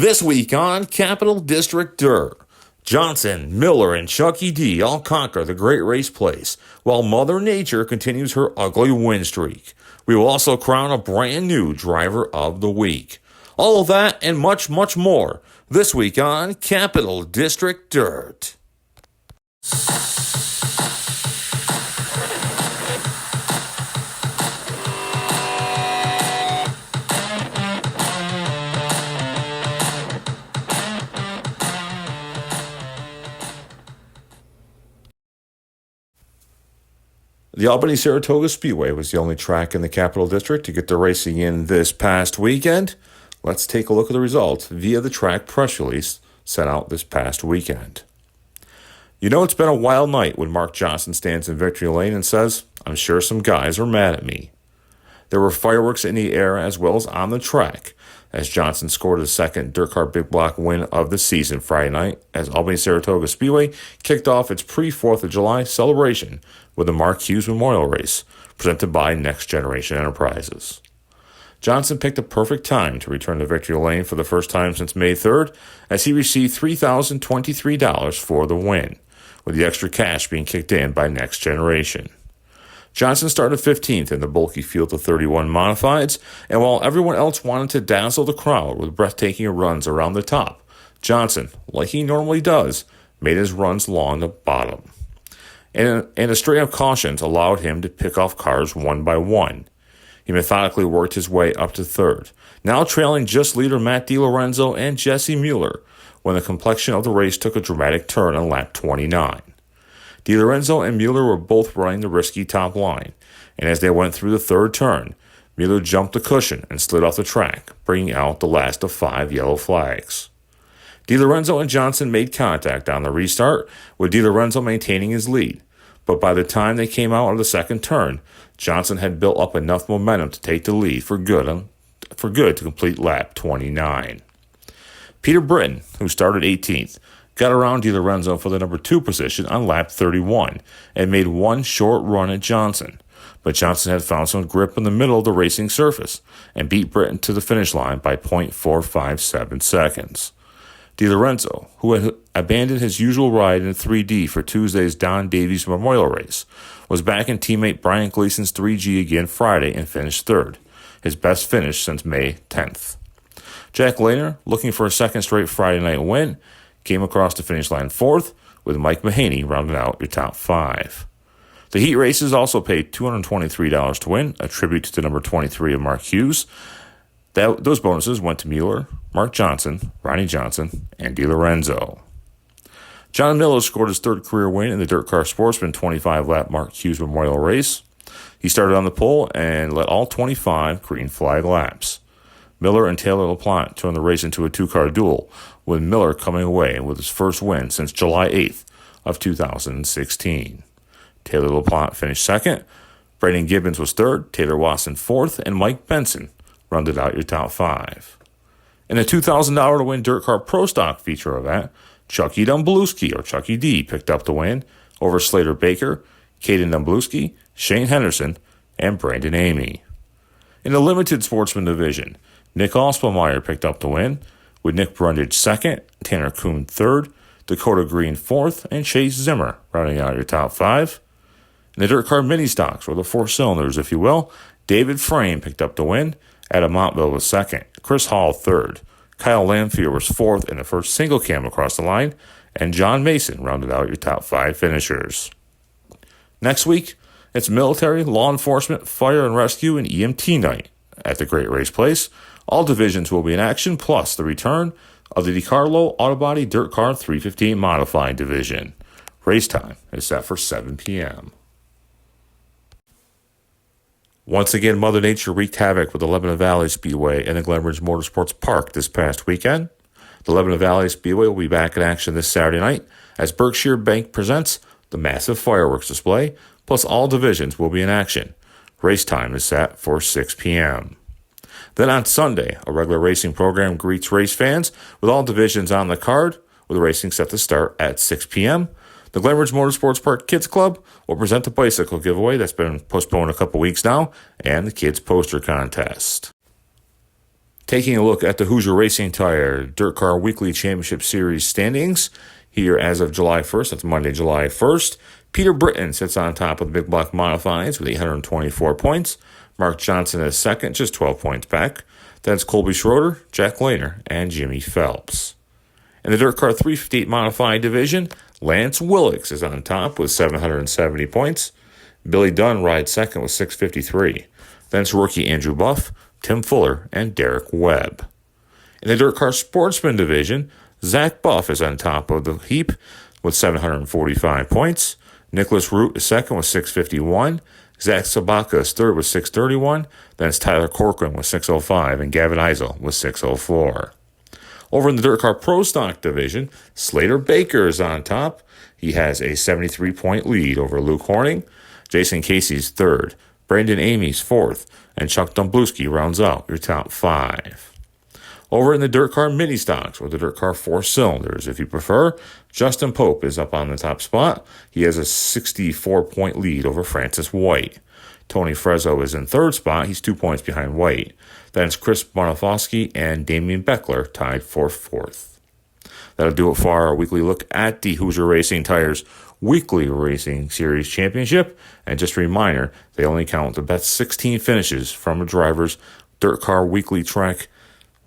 This week on Capital District Dirt, Johnson, Miller, and Chucky D all conquer the Great Race Place, while Mother Nature continues her ugly win streak. We will also crown a brand new Driver of the Week. All of that and much, much more this week on Capital District Dirt. The Albany-Saratoga Speedway was the only track in the Capital District to get the racing in this past weekend. Let's take a look at the results via the track press release sent out this past weekend. You know, it's been a wild night when Mark Johnson stands in victory lane and says, "I'm sure some guys are mad at me." There were fireworks in the air as well as on the track as Johnson scored his second Dirt Car Big Block win of the season Friday night as Albany-Saratoga Speedway kicked off its pre-4th of July celebration with the Mark Hughes Memorial Race presented by Next Generation Enterprises. Johnson picked a perfect time to return to victory lane for the first time since May 3rd as he received $3,023 for the win, with the extra cash being kicked in by Next Generation. Johnson started 15th in the bulky field of 31 modifieds, and while everyone else wanted to dazzle the crowd with breathtaking runs around the top, Johnson, like he normally does, made his runs along the bottom. And a string of cautions allowed him to pick off cars one by one. He methodically worked his way up to third, now trailing just leader Matt DiLorenzo and Jesse Mueller, when the complexion of the race took a dramatic turn on lap 29. DiLorenzo and Mueller were both running the risky top line, and as they went through the third turn, Mueller jumped the cushion and slid off the track, bringing out the last of 5 yellow flags. DiLorenzo and Johnson made contact on the restart, with DiLorenzo maintaining his lead, but by the time they came out of the second turn, Johnson had built up enough momentum to take the lead for good to complete lap 29. Peter Britton, who started 18th, got around DiLorenzo for the number 2 position on lap 31 and made one short run at Johnson. But Johnson had found some grip in the middle of the racing surface and beat Britton to the finish line by .457 seconds. DiLorenzo, who had abandoned his usual ride in 3D for Tuesday's Don Davies Memorial Race, was back in teammate Brian Gleason's 3G again Friday and finished third, his best finish since May 10th. Jack Lehner, looking for a second straight Friday night win, came across the finish line fourth, with Mike Mahaney rounding out your top 5. The heat races also paid $223 to win, a tribute to the number 23 of Mark Hughes. Those bonuses went to Mueller, Mark Johnson, Ronnie Johnson, and DiLorenzo. John Miller scored his third career win in the Dirt Car Sportsman 25-lap Mark Hughes Memorial Race. He started on the pole and led all 25 green flag laps. Miller and Taylor LaPlante turned the race into a 2-car duel, with Miller coming away with his first win since July 8th of 2016. Taylor LaPlante finished second, Brandon Gibbons was third, Taylor Watson fourth, and Mike Benson rounded out your top 5. In a $2,000 to win Dirt Car Pro Stock feature event, Chucky D picked up the win over Slater Baker, Caden Dumbluski, Shane Henderson, and Brandon Amy. In the limited sportsman division, Nick Ospelmeyer picked up the win, with Nick Brundage second, Tanner Kuhn third, Dakota Green fourth, and Chase Zimmer rounding out your top 5. In the Dirt Car Mini Stocks, or the 4 cylinders, if you will, David Frame picked up the win, Adam Montville was second, Chris Hall third, Kyle Lamphere was fourth in the first single cam across the line, and John Mason rounded out your top 5 finishers. Next week, it's military, law enforcement, fire and rescue, and EMT night at the Great Race Place. All divisions will be in action, plus the return of the DiCarlo Autobody Dirt Car 315 Modified Division. Race time is set for 7 p.m. Once again, Mother Nature wreaked havoc with the Lebanon Valley Speedway and the Glenridge Motorsports Park this past weekend. The Lebanon Valley Speedway will be back in action this Saturday night as Berkshire Bank presents the massive fireworks display, plus all divisions will be in action. Race time is set for 6 p.m. Then on Sunday, a regular racing program greets race fans with all divisions on the card, with racing set to start at 6 p.m. The Glenridge Motorsports Park Kids Club will present the bicycle giveaway that's been postponed a couple weeks now, and the Kids Poster Contest. Taking a look at the Hoosier Racing Tire Dirt Car Weekly Championship Series standings here as of July 1st. That's Monday, July 1st. Peter Britton sits on top of the Big Block Modifieds with 824 points. Mark Johnson is second, just 12 points back. Then it's Colby Schroeder, Jack Lehner, and Jimmy Phelps. In the Dirt Car 358 Modified Division, Lance Willix is on top with 770 points. Billy Dunn rides second with 653. Then it's rookie Andrew Buff, Tim Fuller, and Derek Webb. In the Dirt Car Sportsman Division, Zach Buff is on top of the heap with 745 points. Nicholas Root is second with 651. Zach Sabaka is third with 631. Then it's Tyler Corcoran with 605 and Gavin Eisel with 604. Over in the Dirt Car Pro Stock Division, Slater Baker is on top. He has a 73-point lead over Luke Horning. Jason Casey's third. Brandon Amy's fourth. And Chuck Domblewski rounds out your top five. Over in the Dirt Car Mini Stocks, or the Dirt Car 4 Cylinders, if you prefer, Justin Pope is up on the top spot. He has a 64-point lead over Francis White. Tony Frezzo is in third spot. He's 2 points behind White. Then it's Chris Bonifosky and Damian Beckler tied for fourth. That'll do it for our weekly look at the Hoosier Racing Tires Weekly Racing Series Championship. And just a reminder, they only count the best 16 finishes from a driver's Dirt Car Weekly Track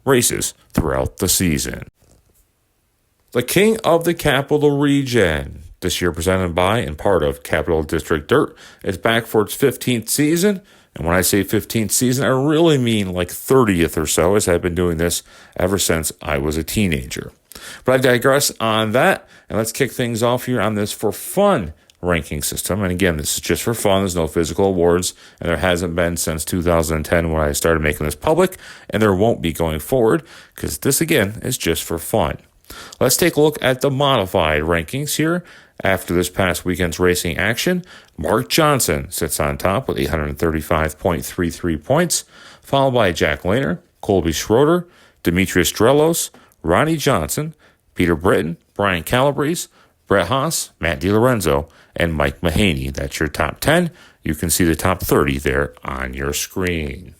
races throughout the season. The King of the Capital Region, this year presented by and part of Capital District Dirt, is back for its 15th season. And when I say 15th season, I really mean like 30th or so, as I've been doing this ever since I was a teenager. But I digress on that, and let's kick things off here on this for fun ranking system. And again, this is just for fun. There's no physical awards, and there hasn't been since 2010 when I started making this public, and there won't be going forward, because this, again, is just for fun. Let's take a look at the modified rankings here. After this past weekend's racing action, Mark Johnson sits on top with 835.33 points, followed by Jack Lehner, Colby Schroeder, Demetrius Drelos, Ronnie Johnson, Peter Britton, Brian Calabrese, Brett Haas, Matt DiLorenzo, and Mike Mahaney. That's your top 10. You can see the top 30 there on your screen.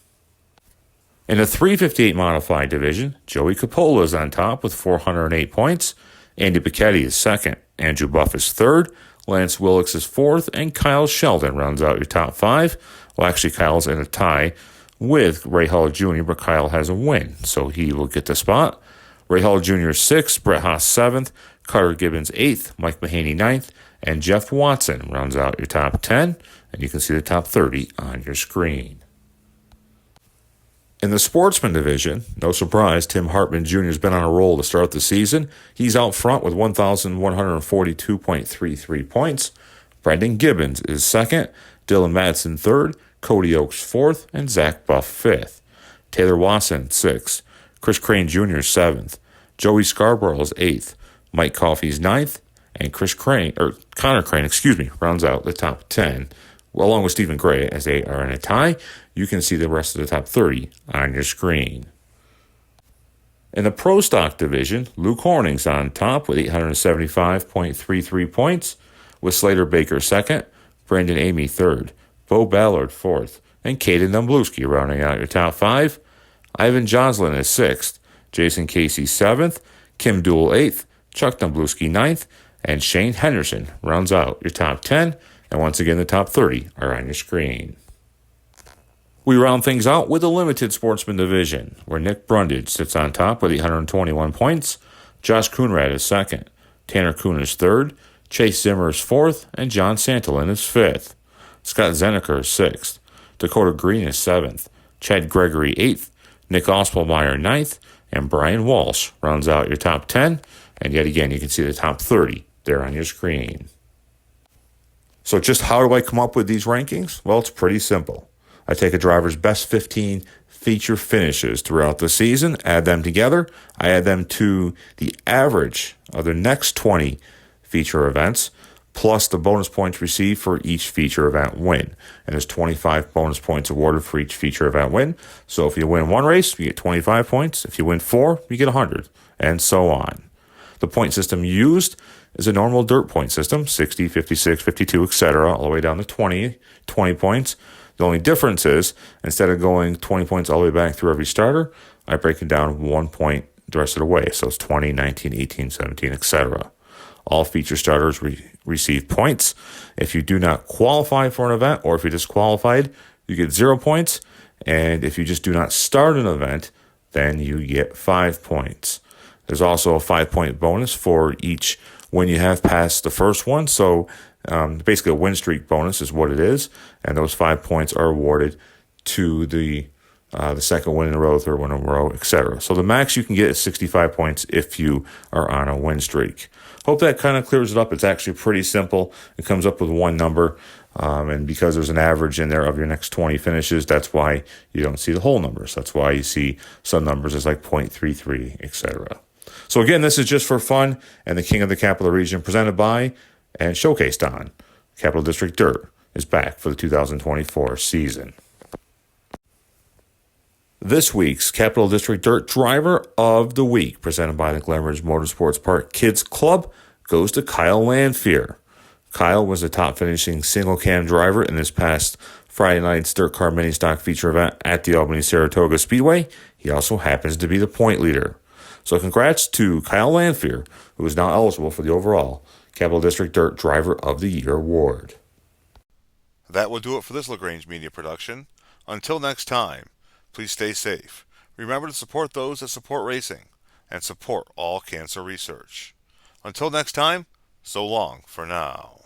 In the 358 Modified Division, Joey Coppola is on top with 408 points. Andy Bicchetti is second. Andrew Buff is third. Lance Willix is fourth. And Kyle Sheldon rounds out your top five. Well, actually, Kyle's in a tie with Ray Hull Jr., but Kyle has a win, so he will get the spot. Ray Hull Jr. is sixth. Brett Haas seventh. Carter Gibbons eighth. Mike Mahaney ninth. And Jeff Watson rounds out your top 10. And you can see the top 30 on your screen. In the Sportsman Division, no surprise, Tim Hartman Jr. has been on a roll to start the season. He's out front with 1,142.33 points. Brendan Gibbons is second. Dylan Madsen third. Cody Oaks fourth. And Zach Buff fifth. Taylor Wasson sixth. Chris Crane Jr. seventh. Joey Scarborough is eighth. Mike Coffey's ninth. And Connor Crane, rounds out the top 10, along with Stephen Gray, as they are in a tie. You can see the rest of the top 30 on your screen. In the Pro Stock Division, Luke Horning's on top with 875.33 points, with Slater Baker second, Brandon Amy third, Bo Ballard fourth, and Caden Domblewski rounding out your top five. Ivan Joslin is sixth, Jason Casey seventh, Kim Duell eighth, Chuck Domblewski ninth, and Shane Henderson rounds out your top 10. And once again, the top 30 are on your screen. We round things out with the Limited Sportsman Division, where Nick Brundage sits on top with 821 points. Josh Coonrad is second. Tanner Kuhn is third. Chase Zimmer is fourth. And John Santolin is fifth. Scott Zeneker is sixth. Dakota Green is seventh. Chad Gregory eighth. Nick Ospelmeyer ninth. And Brian Walsh rounds out your top 10. And yet again, you can see the top 30 there on your screen. So just how do I come up with these rankings? Well, it's pretty simple. I take a driver's best 15 feature finishes throughout the season, add them together. I add them to the average of the next 20 feature events, plus the bonus points received for each feature event win. And there's 25 bonus points awarded for each feature event win. So if you win one race, you get 25 points. If you win 4, you get 100, and so on. The point system used is a normal dirt point system, 60, 56, 52, etc., all the way down to 20 points. The only difference is, instead of going 20 points all the way back through every starter, I break it down 1 point the rest of the way. So it's 20, 19, 18, 17, etc. All feature starters receive points. If you do not qualify for an event, or if you're disqualified, you get 0 points. And if you just do not start an event, then you get 5 points. There's also a 5-point bonus for each win you have past the first one. So basically a win streak bonus is what it is. And those 5 points are awarded to the second win in a row, third win in a row, etc. So the max you can get is 65 points if you are on a win streak. Hope that kind of clears it up. It's actually pretty simple. It comes up with one number. And because there's an average in there of your next 20 finishes, that's why you don't see the whole numbers. That's why you see some numbers as like 0.33, etc. So again, this is just for fun, and the King of the Capital Region presented by and showcased on Capital District Dirt is back for the 2024 season. This week's Capital District Dirt Driver of the Week, presented by the Glenridge Motorsports Park Kids Club, goes to Kyle Lanfear. Kyle was the top finishing single cam driver in this past Friday night's Dirt Car Mini Stock feature event at the Albany-Saratoga Speedway. He also happens to be the point leader. So congrats to Kyle Lanfear, who is now eligible for the overall Capital District Dirt Driver of the Year award. That will do it for this LaGrange Media production. Until next time, please stay safe. Remember to support those that support racing and support all cancer research. Until next time, so long for now.